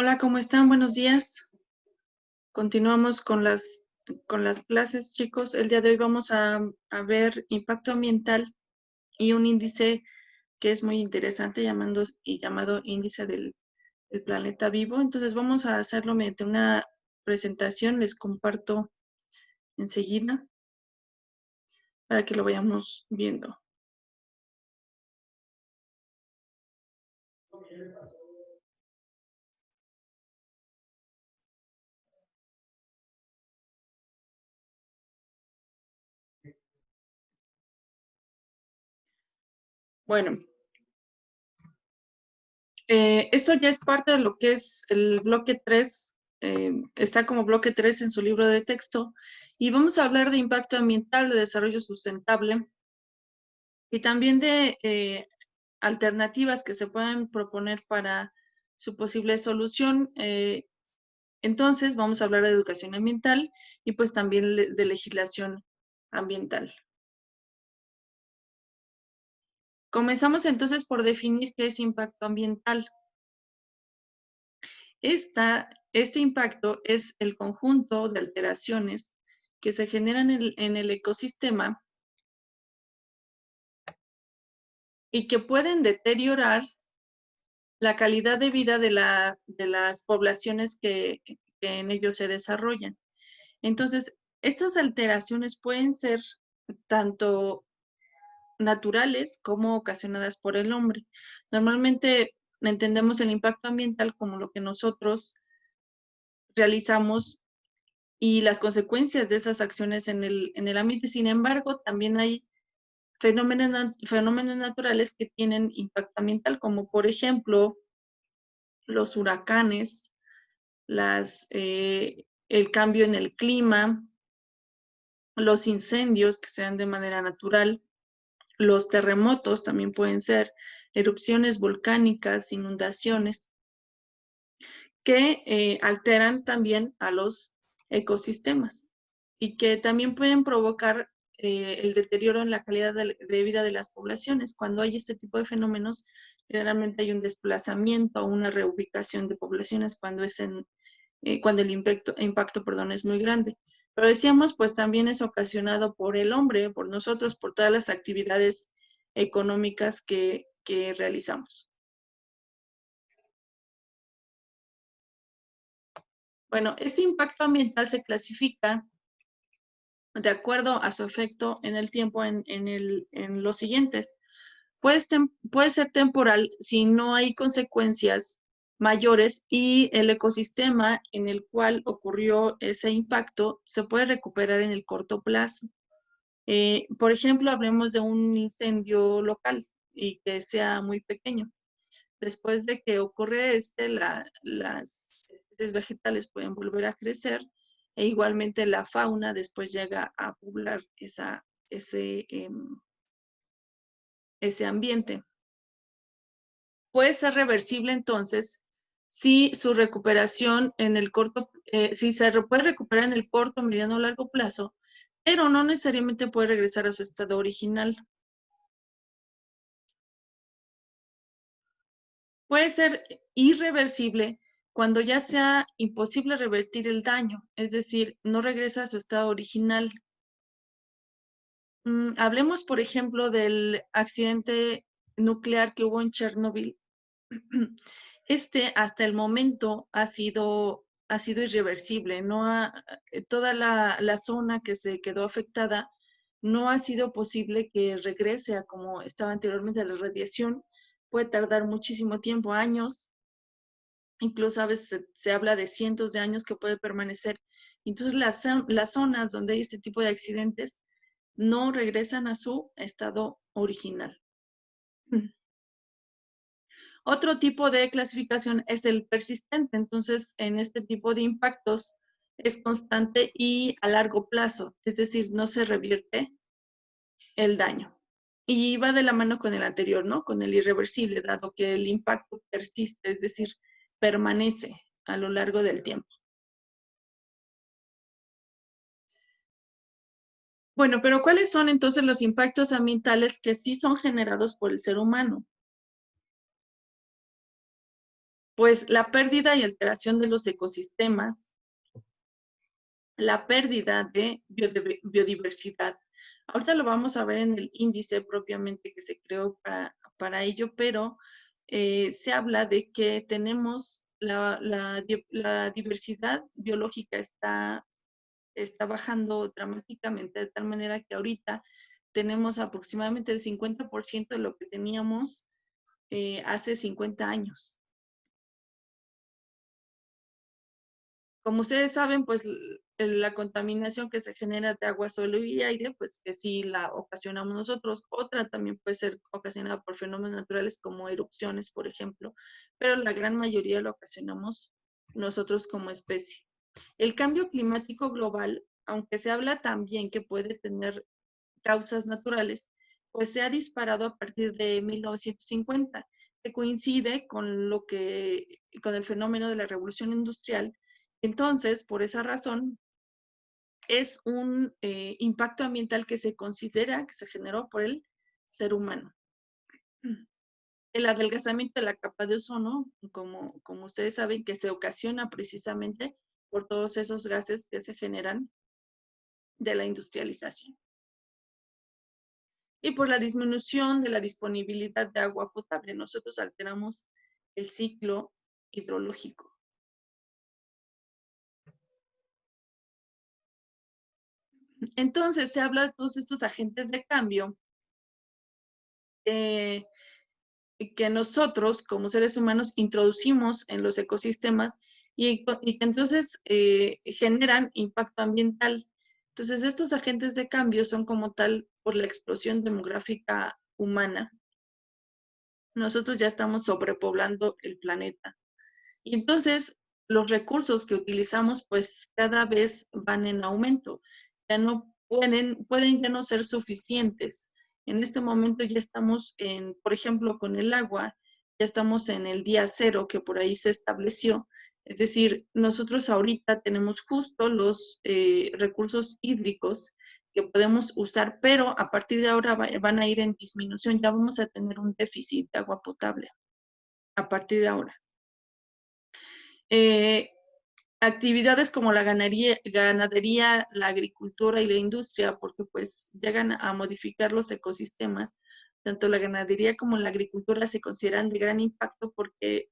Hola, ¿cómo están? Buenos días. Continuamos con las clases, chicos. El día de hoy vamos a ver impacto ambiental y un índice que es muy interesante llamado índice del planeta vivo. Entonces vamos a hacerlo mediante una presentación. Les comparto enseguida para que lo vayamos viendo. Bueno, esto ya es parte de lo que es el bloque 3, está como bloque 3 en su libro de texto, y vamos a hablar de impacto ambiental, de desarrollo sustentable, y también de alternativas que se pueden proponer para su posible solución. Entonces, vamos a hablar de educación ambiental y pues también de legislación ambiental. Comenzamos entonces por definir qué es impacto ambiental. Este impacto es el conjunto de alteraciones que se generan en el ecosistema y que pueden deteriorar la calidad de vida de las poblaciones que en ellos se desarrollan. Entonces, estas alteraciones pueden ser tanto naturales como ocasionadas por el hombre. Normalmente entendemos el impacto ambiental como lo que nosotros realizamos y las consecuencias de esas acciones en el ambiente. Sin embargo, también hay fenómenos naturales que tienen impacto ambiental, como por ejemplo los huracanes, el cambio en el clima, los incendios que sean de manera natural, los terremotos también pueden ser, erupciones volcánicas, inundaciones, que alteran también a los ecosistemas y que también pueden provocar el deterioro en la calidad de vida de las poblaciones. Cuando hay este tipo de fenómenos, generalmente hay un desplazamiento o una reubicación de poblaciones cuando el impacto, perdón, es muy grande. Pero decíamos, pues también es ocasionado por el hombre, por nosotros, por todas las actividades económicas que realizamos. Bueno, este impacto ambiental se clasifica de acuerdo a su efecto en el tiempo en los siguientes. Puede ser temporal si no hay consecuencias mayores y el ecosistema en el cual ocurrió ese impacto se puede recuperar en el corto plazo. Por ejemplo, hablemos de un incendio local y que sea muy pequeño. Después de que ocurre las especies vegetales pueden volver a crecer e igualmente la fauna después llega a poblar ese ambiente. Puede ser reversible entonces si su recuperación si se puede recuperar en el corto, mediano o largo plazo, pero no necesariamente puede regresar a su estado original. Puede ser irreversible cuando ya sea imposible revertir el daño, es decir, no regresa a su estado original. Hablemos, por ejemplo, del accidente nuclear que hubo en Chernobyl. Hasta el momento ha sido irreversible. Toda la zona que se quedó afectada no ha sido posible que regrese a como estaba anteriormente. La radiación puede tardar muchísimo tiempo, años, incluso a veces se habla de cientos de años que puede permanecer. Entonces, las zonas donde hay este tipo de accidentes no regresan a su estado original. Otro tipo de clasificación es el persistente. Entonces, en este tipo de impactos es constante y a largo plazo, es decir, no se revierte el daño. Y va de la mano con el anterior, ¿no? Con el irreversible, dado que el impacto persiste, es decir, permanece a lo largo del tiempo. Bueno, pero ¿cuáles son entonces los impactos ambientales que sí son generados por el ser humano? Pues la pérdida y alteración de los ecosistemas, la pérdida de biodiversidad. Ahorita lo vamos a ver en el índice propiamente que se creó para ello, pero se habla de que tenemos la diversidad biológica está bajando dramáticamente, de tal manera que ahorita tenemos aproximadamente el 50% de lo que teníamos hace 50 años. Como ustedes saben, pues la contaminación que se genera de agua, suelo y aire, pues que sí la ocasionamos nosotros. Otra también puede ser ocasionada por fenómenos naturales como erupciones, por ejemplo, pero la gran mayoría lo ocasionamos nosotros como especie. El cambio climático global, aunque se habla también que puede tener causas naturales, pues se ha disparado a partir de 1950, que coincide con el fenómeno de la revolución industrial. Entonces, por esa razón, es un impacto ambiental que se considera que se generó por el ser humano. El adelgazamiento de la capa de ozono, como ustedes saben, que se ocasiona precisamente por todos esos gases que se generan de la industrialización. Y por la disminución de la disponibilidad de agua potable, nosotros alteramos el ciclo hidrológico. Entonces, se habla de todos estos agentes de cambio que nosotros, como seres humanos, introducimos en los ecosistemas y que entonces generan impacto ambiental. Entonces, estos agentes de cambio son como tal por la explosión demográfica humana. Nosotros ya estamos sobrepoblando el planeta. Y entonces los recursos que utilizamos pues cada vez van en aumento. Ya no pueden ya no ser suficientes. En este momento ya estamos por ejemplo, con el agua, ya estamos en el día cero que por ahí se estableció. Es decir, nosotros ahorita tenemos justo los recursos hídricos que podemos usar, pero a partir de ahora van a ir en disminución. Ya vamos a tener un déficit de agua potable a partir de ahora. Eh, actividades como la ganadería, la agricultura y la industria, porque pues llegan a modificar los ecosistemas. Tanto la ganadería como la agricultura se consideran de gran impacto porque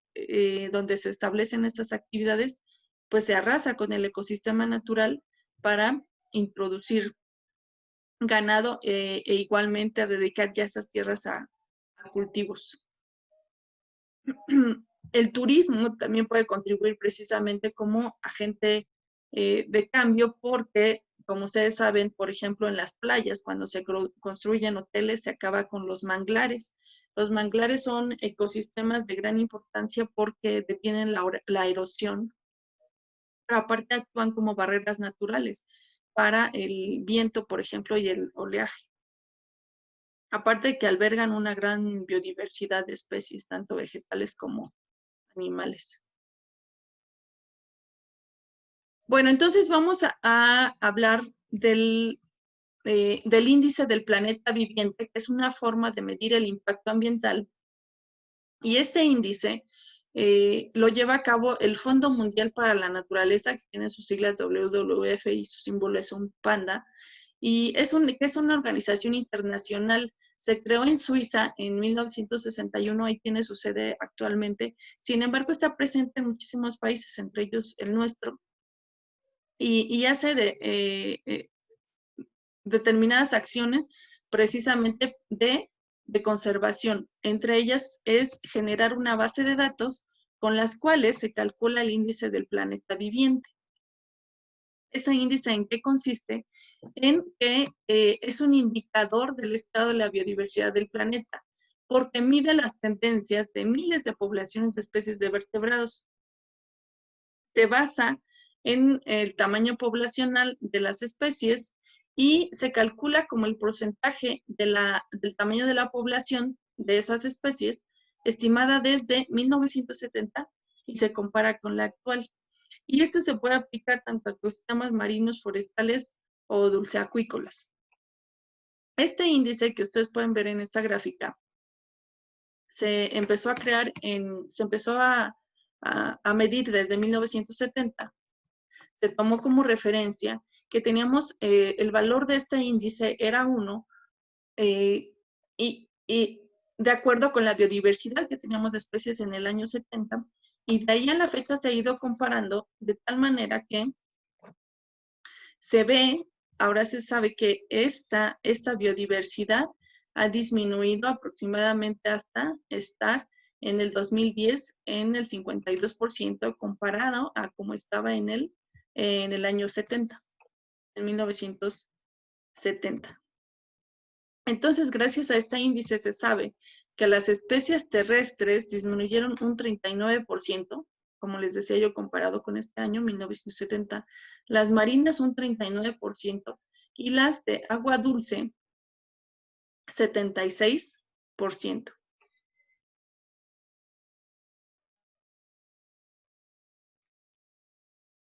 donde se establecen estas actividades, pues se arrasa con el ecosistema natural para introducir ganado e igualmente a dedicar ya estas tierras a cultivos. El turismo también puede contribuir precisamente como agente de cambio porque, como ustedes saben, por ejemplo, en las playas, cuando se construyen hoteles, se acaba con los manglares. Los manglares son ecosistemas de gran importancia porque detienen la erosión, pero aparte actúan como barreras naturales para el viento, por ejemplo, y el oleaje. Aparte de que albergan una gran biodiversidad de especies, tanto vegetales como animales. Bueno, entonces vamos a hablar del índice del planeta viviente, que es una forma de medir el impacto ambiental. Y este índice lo lleva a cabo el Fondo Mundial para la Naturaleza, que tiene sus siglas WWF y su símbolo es un panda. Y es una organización internacional. Se creó en Suiza en 1961, ahí tiene su sede actualmente. Sin embargo, está presente en muchísimos países, entre ellos el nuestro. Y hace determinadas acciones precisamente de conservación. Entre ellas es generar una base de datos con las cuales se calcula el índice del planeta viviente. ¿Ese índice en qué consiste? En que es un indicador del estado de la biodiversidad del planeta, porque mide las tendencias de miles de poblaciones de especies de vertebrados. Se basa en el tamaño poblacional de las especies y se calcula como el porcentaje del tamaño de la población de esas especies, estimada desde 1970 y se compara con la actual. Y este se puede aplicar tanto a ecosistemas marinos, forestales o dulceacuícolas. Este índice que ustedes pueden ver en esta gráfica se empezó a crear, se empezó a a medir desde 1970, se tomó como referencia que teníamos el valor de este índice era 1, y de acuerdo con la biodiversidad que teníamos de especies en el año 70, y de ahí a la fecha se ha ido comparando de tal manera que se ve, ahora se sabe que esta biodiversidad ha disminuido aproximadamente hasta estar en el 2010 en el 52% comparado a como estaba en el año 70, en 1970. Entonces, gracias a este índice se sabe que las especies terrestres disminuyeron un 39%, como les decía yo, comparado con este año, 1970, las marinas un 39% y las de agua dulce, 76%.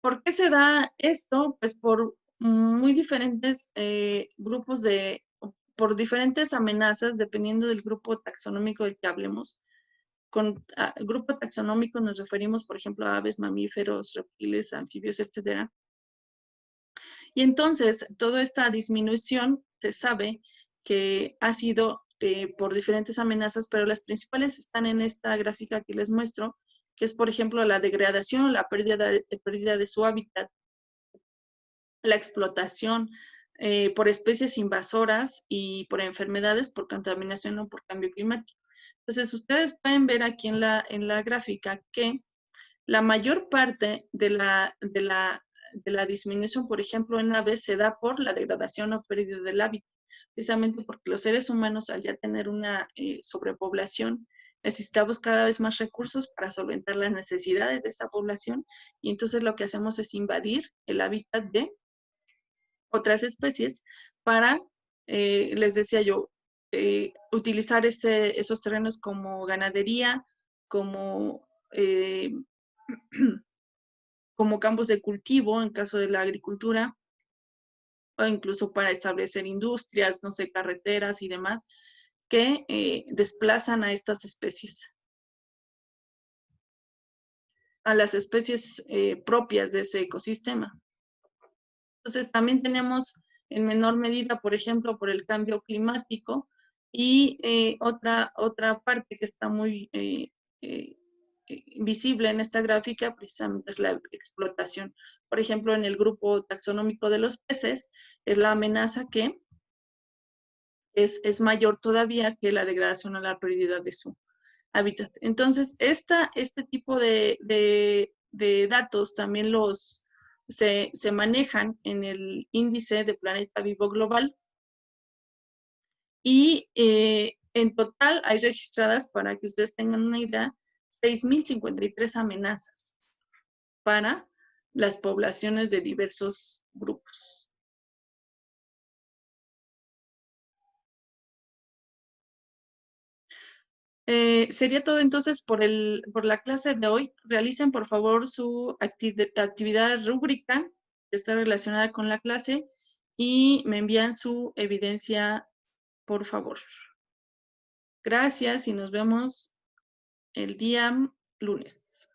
¿Por qué se da esto? Pues por muy diferentes grupos por diferentes amenazas, dependiendo del grupo taxonómico del que hablemos. Con grupo taxonómico nos referimos, por ejemplo, a aves, mamíferos, reptiles, anfibios, etcétera. Y entonces, toda esta disminución se sabe que ha sido por diferentes amenazas, pero las principales están en esta gráfica que les muestro, que es, por ejemplo, la degradación o la pérdida de su hábitat, la explotación por especies invasoras y por enfermedades, por contaminación o por cambio climático. Entonces, ustedes pueden ver aquí en la gráfica que la mayor parte de la disminución, por ejemplo, en aves, se da por la degradación o pérdida del hábitat, precisamente porque los seres humanos, al ya tener una sobrepoblación, necesitamos cada vez más recursos para solventar las necesidades de esa población, y entonces lo que hacemos es invadir el hábitat de otras especies para, les decía yo, utilizar esos terrenos como ganadería, como, como campos de cultivo en caso de la agricultura, o incluso para establecer industrias, no sé, carreteras y demás, que desplazan a estas especies, a las especies propias de ese ecosistema. Entonces, también tenemos en menor medida, por ejemplo, por el cambio climático, y otra parte que está muy visible en esta gráfica precisamente es la explotación. Por ejemplo, en el grupo taxonómico de los peces, es la amenaza que es mayor todavía que la degradación o la pérdida de su hábitat. Entonces, este tipo de datos también se manejan en el índice de Planeta Vivo Global, y en total hay registradas, para que ustedes tengan una idea, 6.053 amenazas para las poblaciones de diversos grupos. Sería todo entonces por la clase de hoy. Realicen por favor su actividad rúbrica que está relacionada con la clase y me envían su evidencia, por favor. Gracias y nos vemos el día lunes.